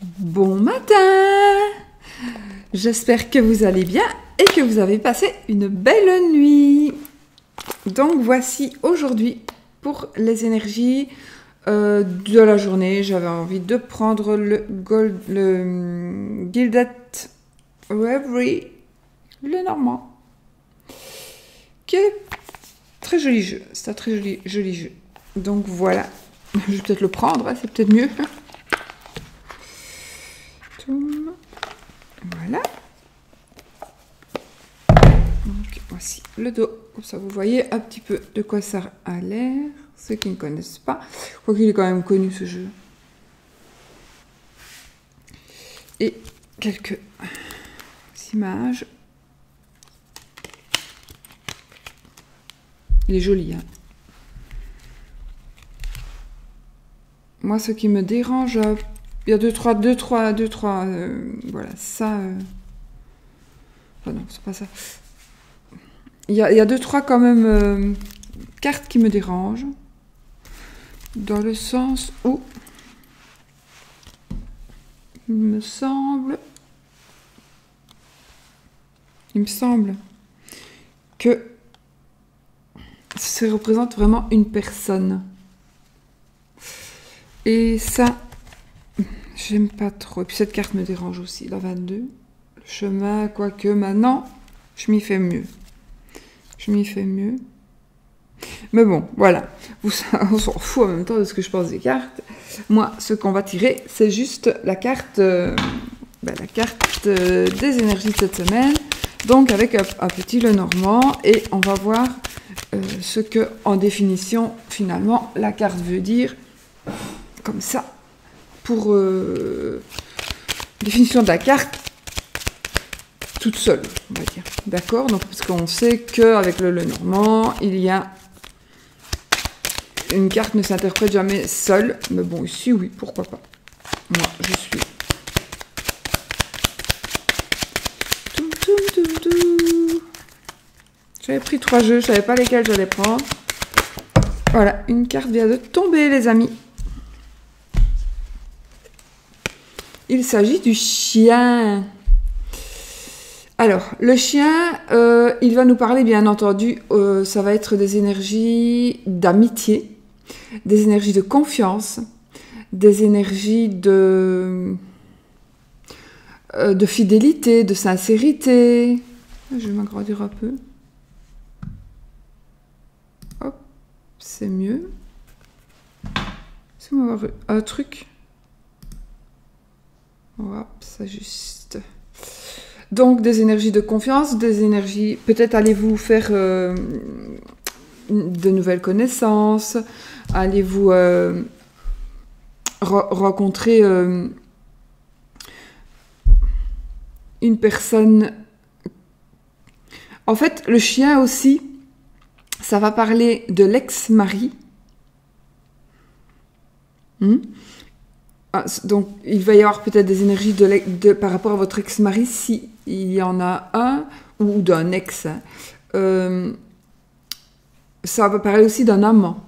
Bon matin! J'espère que vous allez bien et que vous avez passé une belle nuit. Donc voici aujourd'hui pour les énergies de la journée. J'avais envie de prendre le Gilded Reverie, le normand, qui est très joli jeu. C'est un très joli jeu. Donc voilà, je vais peut-être le prendre, hein, c'est peut-être mieux. Voilà. Donc voici le dos, comme ça vous voyez un petit peu de quoi ça a l'air. Ceux qui ne connaissent pas, je crois qu'il est quand même connu ce jeu. Et quelques images. Il est joli, hein. Moi, ce qui me dérange, il y a deux, trois, voilà, ça... Oh non, c'est pas ça. Il y a deux, trois, quand même, cartes qui me dérangent. Dans le sens où... Il me semble que ça représente vraiment une personne. Et ça... J'aime pas trop. Et puis cette carte me dérange aussi, la 22. Le chemin, quoique maintenant, je m'y fais mieux. Mais bon, voilà. On s'en fout en même temps de ce que je pense des cartes. Moi, ce qu'on va tirer, c'est juste la carte, des énergies de cette semaine. Donc avec un petit Lenormand. Et on va voir ce que, en définition, finalement, la carte veut dire. Comme ça. Pour définition de la carte toute seule, on va dire. D'accord? Donc, parce qu'on sait qu'avec le Lenormand, il y a une carte ne s'interprète jamais seule. Mais bon, ici, oui, pourquoi pas. Moi, je suis... J'avais pris 3 jeux, je savais pas lesquels j'allais prendre. Voilà, une carte vient de tomber, les amis. Il s'agit du chien. Alors, le chien, il va nous parler, bien entendu, ça va être des énergies d'amitié, des énergies de confiance, des énergies de fidélité, de sincérité. Je vais m'agrandir un peu. Hop, c'est mieux. Est-ce qu'on va avoir un truc? Hop, ça juste. Donc, des énergies de confiance, des énergies... Peut-être allez-vous faire de nouvelles connaissances, allez-vous rencontrer une personne... En fait, le chien aussi, ça va parler de l'ex-mari. Donc, il va y avoir peut-être des énergies par rapport à votre ex-mari, s'il y en a un, ou d'un ex. Ça va parler aussi d'un amant.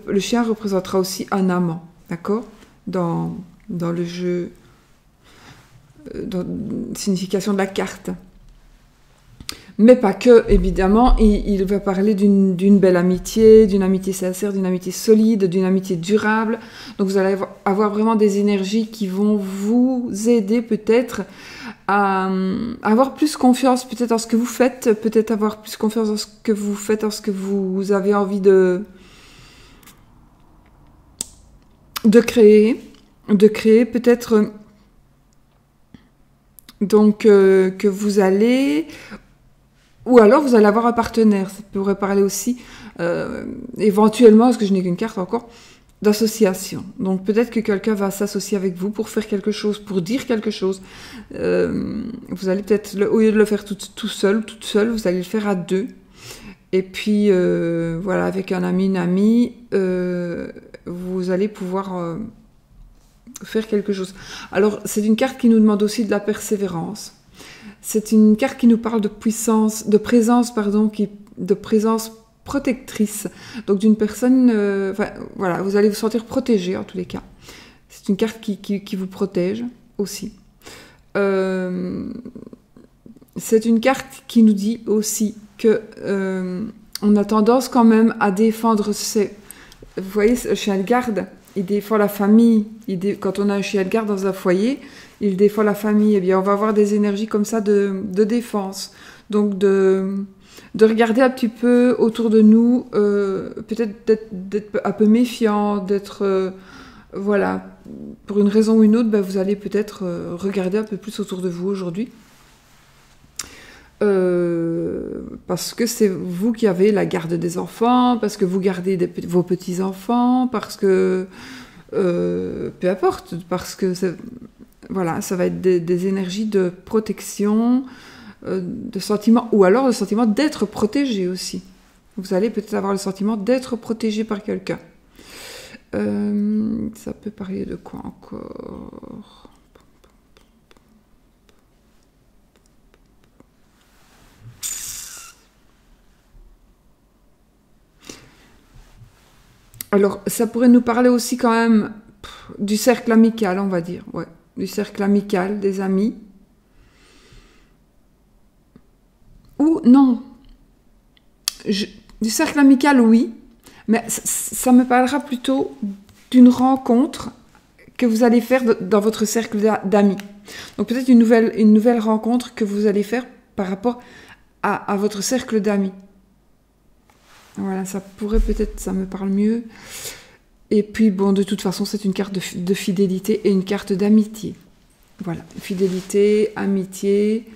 Le chien représentera aussi un amant, d'accord? Dans le jeu, dans la signification de la carte. Mais pas que, évidemment, il va parler d'une belle amitié, d'une amitié sincère, d'une amitié solide, d'une amitié durable. Donc vous allez avoir vraiment des énergies qui vont vous aider peut-être à avoir plus confiance peut-être en ce que vous faites, peut-être avoir plus confiance en ce que vous faites, en ce que vous avez envie de créer peut-être donc que vous allez... Ou alors, vous allez avoir un partenaire. Ça pourrait parler aussi, éventuellement, parce que je n'ai qu'une carte encore, d'association. Donc, peut-être que quelqu'un va s'associer avec vous pour faire quelque chose, pour dire quelque chose. Vous allez peut-être, au lieu de le faire toute seule, vous allez le faire à 2. Et puis, voilà, avec un ami, une amie, vous allez pouvoir faire quelque chose. Alors, c'est une carte qui nous demande aussi de la persévérance. C'est une carte qui nous parle de puissance, de présence protectrice. Donc d'une personne, voilà, vous allez vous sentir protégé en tous les cas. C'est une carte qui vous protège aussi. C'est une carte qui nous dit aussi que on a tendance quand même à défendre ses... Vous voyez, le chien de garde, il défend la famille. Quand on a un chien de garde dans un foyer, il défend la famille. Eh bien, on va avoir des énergies comme ça de défense. Donc, de regarder un petit peu autour de nous, peut-être d'être un peu méfiant, d'être... voilà, pour une raison ou une autre, ben, vous allez peut-être regarder un peu plus autour de vous aujourd'hui. Parce que c'est vous qui avez la garde des enfants, parce que vous gardez vos petits-enfants, parce que... peu importe, parce que voilà, ça va être des énergies de protection, de sentiment, ou alors le sentiment d'être protégé aussi. Vous allez peut-être avoir le sentiment d'être protégé par quelqu'un. Ça peut parler de quoi encore ? Alors, ça pourrait nous parler aussi quand même du cercle amical, on va dire. Ouais, du cercle amical, des amis. Ou non. Du cercle amical, oui. Mais ça me parlera plutôt d'une rencontre que vous allez faire dans votre cercle d'amis. Donc peut-être une nouvelle rencontre que vous allez faire par rapport à votre cercle d'amis. Voilà, ça pourrait peut-être, ça me parle mieux. Et puis, bon, de toute façon, c'est une carte de fidélité et une carte d'amitié. Voilà, fidélité, amitié,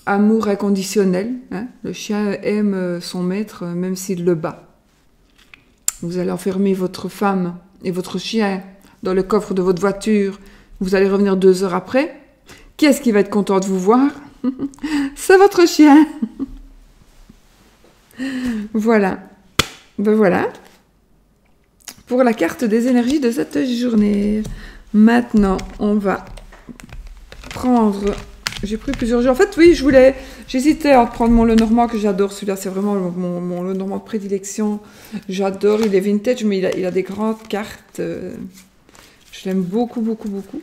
amour inconditionnel. Hein. Le chien aime son maître, même s'il le bat. Vous allez enfermer votre femme et votre chien dans le coffre de votre voiture. Vous allez revenir 2 heures après. Qui est-ce qui va être content de vous voir ? C'est votre chien. Voilà. Ben voilà. Pour la carte des énergies de cette journée. Maintenant, on va prendre... J'ai pris plusieurs jeux. En fait, oui, j'hésitais à prendre mon Lenormand que j'adore. Celui-là, c'est vraiment mon Lenormand de prédilection. J'adore. Il est vintage, mais il a des grandes cartes. Je l'aime beaucoup, beaucoup, beaucoup.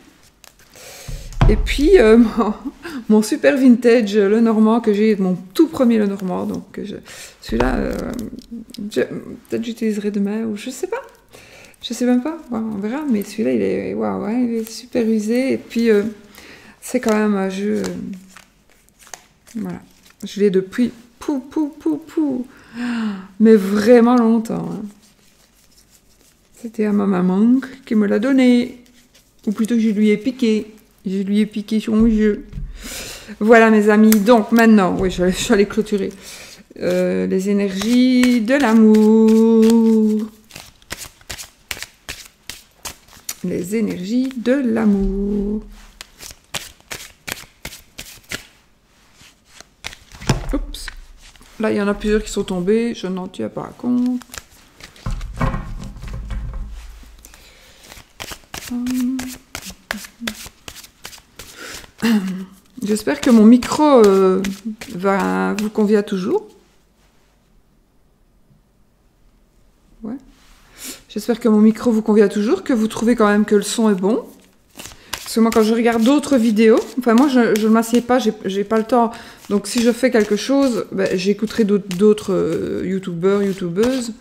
Et puis, mon super vintage Lenormand que j'ai, mon tout premier Lenormand. Donc, celui-là, peut-être j'utiliserai demain, ou je sais pas. Je sais même pas. On verra. Mais celui-là, il est super usé. Et puis, c'est quand même un jeu... voilà. Je l'ai depuis... mais vraiment longtemps. Hein. C'était à ma maman qui me l'a donné. Ou plutôt, je lui ai piqué. Je lui ai piqué son jeu. Voilà, mes amis. Donc, maintenant, oui, je vais clôturer. Les énergies de l'amour. Les énergies de l'amour. Oups. Là, il y en a plusieurs qui sont tombés. Je n'en tiens pas compte. J'espère que mon micro va vous convient toujours. Ouais. J'espère que mon micro vous convient toujours, que vous trouvez quand même que le son est bon. Parce que moi, quand je regarde d'autres vidéos, enfin moi, je ne m'assieds pas, j'ai pas le temps. Donc si je fais quelque chose, ben, j'écouterai d'autres youtubeurs, youtubeuses,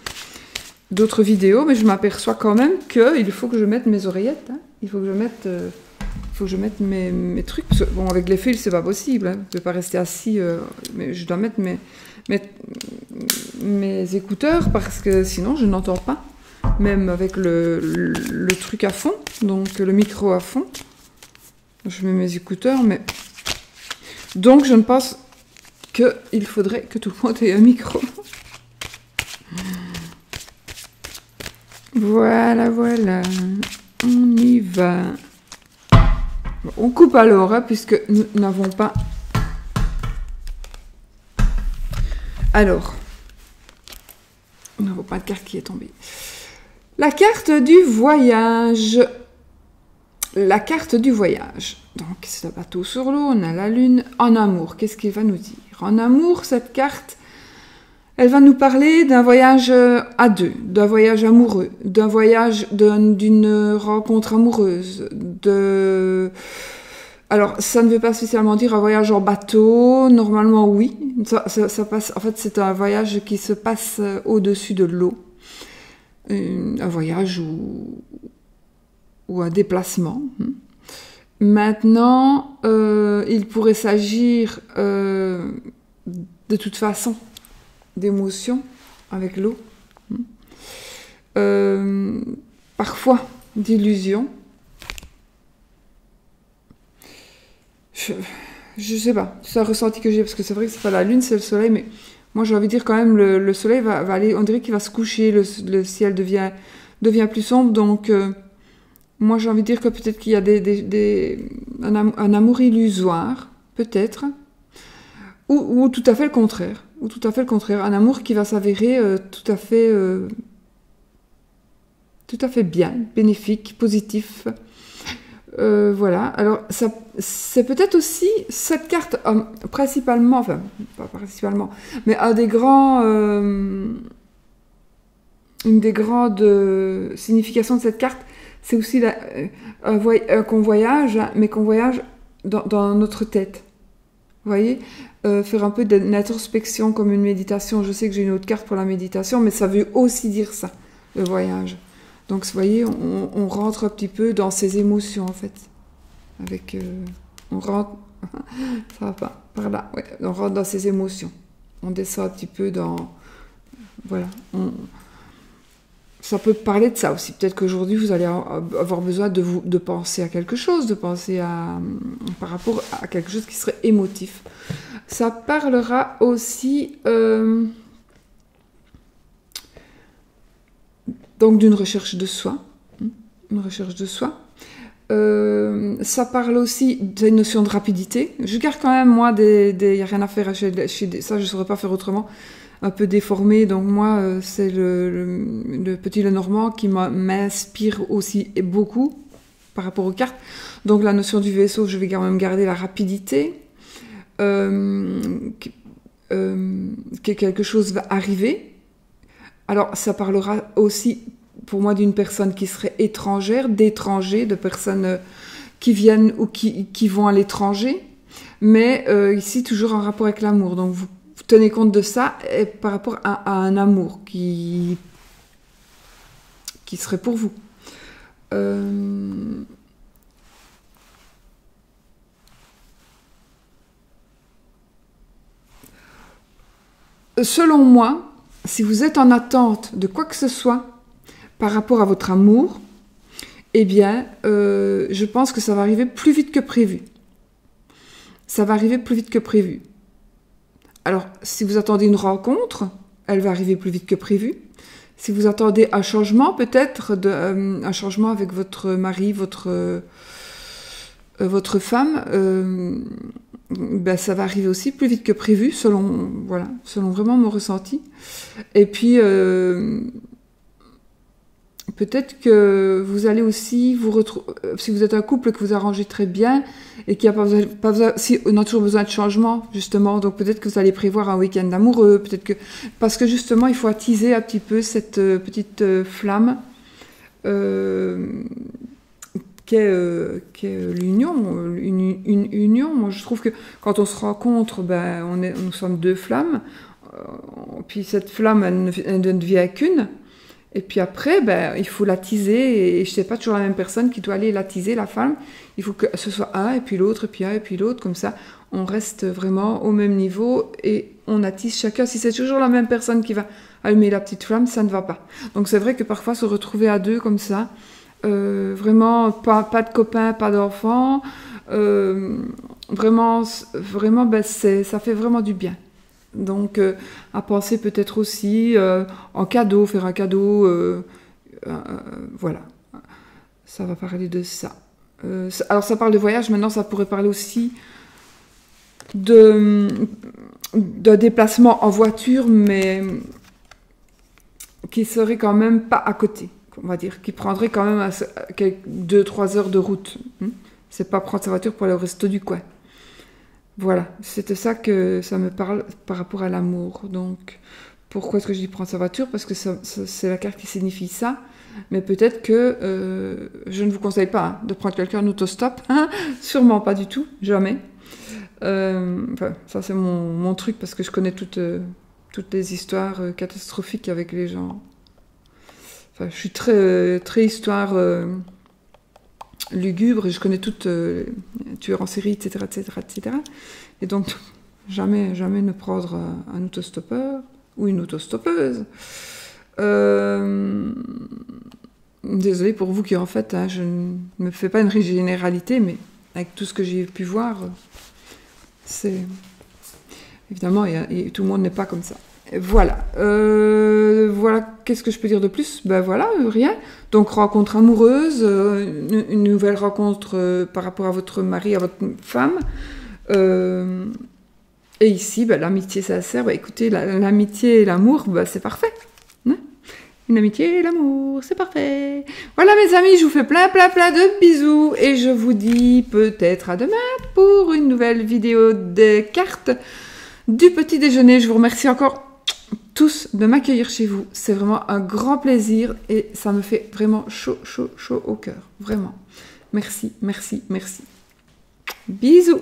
d'autres vidéos, mais je m'aperçois quand même qu'il faut que je mette mes oreillettes. Hein. Il faut que je mette mes trucs. Parce que, bon, avec les fils, c'est pas possible. Hein. Je ne peux pas rester assis. Mais je dois mettre mes écouteurs parce que sinon, je n'entends pas. Même avec le truc à fond, donc le micro à fond. Je mets mes écouteurs, mais... Donc, je ne pense qu'il faudrait que tout le monde ait un micro. Voilà, voilà. On y va. On coupe alors, hein, puisque nous n'avons pas... Alors, nous n'avons pas de carte qui est tombée. La carte du voyage. La carte du voyage. Donc, c'est un bateau sur l'eau, on a la lune. En amour, qu'est-ce qu'il va nous dire? En amour, cette carte, Elle va nous parler d'un voyage à deux, d'un voyage amoureux, d'un voyage, d'une rencontre amoureuse, Alors, ça ne veut pas spécialement dire un voyage en bateau. Normalement, oui. Ça passe. En fait, c'est un voyage qui se passe au-dessus de l'eau. Un voyage ou un déplacement. Maintenant, il pourrait s'agir de toute façon d'émotions avec l'eau. Parfois d'illusions. Je sais pas, c'est un ressenti que j'ai, parce que c'est vrai que c'est pas la lune, c'est le soleil, mais moi j'ai envie de dire quand même, le soleil va aller, on dirait qu'il va se coucher, le ciel devient plus sombre, donc moi j'ai envie de dire que peut-être qu'il y a un amour illusoire, peut-être, ou tout à fait le contraire, un amour qui va s'avérer tout à fait bien, bénéfique, positif. Voilà, alors c'est peut-être aussi cette carte, principalement, enfin, pas principalement, mais une des grandes significations de cette carte, c'est aussi qu'on voyage, mais qu'on voyage dans notre tête. Vous voyez, faire un peu d'introspection comme une méditation. Je sais que j'ai une autre carte pour la méditation, mais ça veut aussi dire ça, le voyage. Donc, vous voyez, on rentre un petit peu dans ses émotions, en fait. On rentre... ça va pas, par là. Ouais, on rentre dans ses émotions. On descend un petit peu dans... Voilà. Ça peut parler de ça aussi. Peut-être qu'aujourd'hui, vous allez avoir besoin de penser à quelque chose, de penser par rapport à quelque chose qui serait émotif. Ça parlera aussi... donc d'une recherche de soi. Une recherche de soi. Ça parle aussi d'une notion de rapidité. Je garde quand même, moi, il n'y a rien à faire ça, je ne saurais pas faire autrement. Un peu déformé, donc moi, c'est le petit Lenormand qui m'inspire aussi beaucoup par rapport aux cartes. Donc la notion du vaisseau, je vais quand même garder la rapidité. Que quelque chose va arriver. Alors, ça parlera aussi, pour moi, d'une personne qui serait étrangère, d'étrangers, de personnes qui viennent ou qui vont à l'étranger, mais ici, toujours en rapport avec l'amour. Donc, vous tenez compte de ça et par rapport à un amour qui serait pour vous. Selon moi, si vous êtes en attente de quoi que ce soit par rapport à votre amour, eh bien, je pense que ça va arriver plus vite que prévu. Ça va arriver plus vite que prévu. Alors, si vous attendez une rencontre, elle va arriver plus vite que prévu. Si vous attendez un changement, peut-être, un changement avec votre mari, votre femme, ben, ça va arriver aussi plus vite que prévu, selon vraiment mon ressenti. Et puis, peut-être que vous allez aussi vous retrouver, si vous êtes un couple que vous arrangez très bien et qui a pas besoin, si on a toujours besoin de changement, justement, donc peut-être que vous allez prévoir un week-end amoureux, parce que justement, il faut attiser un petit peu cette petite flamme qu'est l'union, une union. Moi, je trouve que quand on se rencontre, ben, nous sommes deux flammes, puis cette flamme, elle ne devient qu'une. Et puis après, ben, il faut l'attiser, et je ne sais pas toujours la même personne qui doit aller l'attiser, la flamme. Il faut que ce soit un, et puis l'autre, et puis un, et puis l'autre, comme ça, on reste vraiment au même niveau, et on attise chacun. Si c'est toujours la même personne qui va allumer la petite flamme, ça ne va pas. Donc c'est vrai que parfois, se retrouver à deux comme ça, vraiment, pas de copains, pas d'enfants, vraiment, ben, ça fait vraiment du bien. Donc, à penser peut-être aussi en cadeau, faire un cadeau, voilà. Ça va parler de ça. Alors, ça parle de voyage, maintenant ça pourrait parler aussi d'un déplacement en voiture, mais qui serait quand même pas à côté, on va dire, qui prendrait quand même 2-3 heures de route. C'est pas prendre sa voiture pour aller au resto du coin. Voilà, c'était ça que ça me parle par rapport à l'amour. Donc, Pourquoi est-ce que je dis prendre sa voiture? Parce que c'est la carte qui signifie ça. Mais peut-être que je ne vous conseille pas de prendre quelqu'un en autostop. Sûrement pas du tout, jamais. Enfin, ça c'est mon truc parce que je connais toutes les histoires catastrophiques avec les gens. Enfin, je suis très histoire lugubre et je connais toutes tueurs en série, etc., etc., etc. Et donc, jamais ne prendre un autostoppeur ou une autostoppeuse. Désolée pour vous qui en fait, je ne me fais pas une généralité, mais avec tout ce que j'ai pu voir, c'est évidemment et tout le monde n'est pas comme ça. Et voilà. Voilà. Qu'est-ce que je peux dire de plus? Ben voilà, rien. Donc rencontre amoureuse, une nouvelle rencontre par rapport à votre mari, à votre femme. Et ici, ben, l'amitié sincère. Ben, écoutez, l'amitié et l'amour, ben, c'est parfait. Une amitié et l'amour, c'est parfait. Voilà mes amis, je vous fais plein de bisous et je vous dis peut-être à demain pour une nouvelle vidéo des cartes du petit déjeuner. Je vous remercie encore tous de m'accueillir chez vous. C'est vraiment un grand plaisir et ça me fait vraiment chaud au cœur. Vraiment. Merci. Bisous.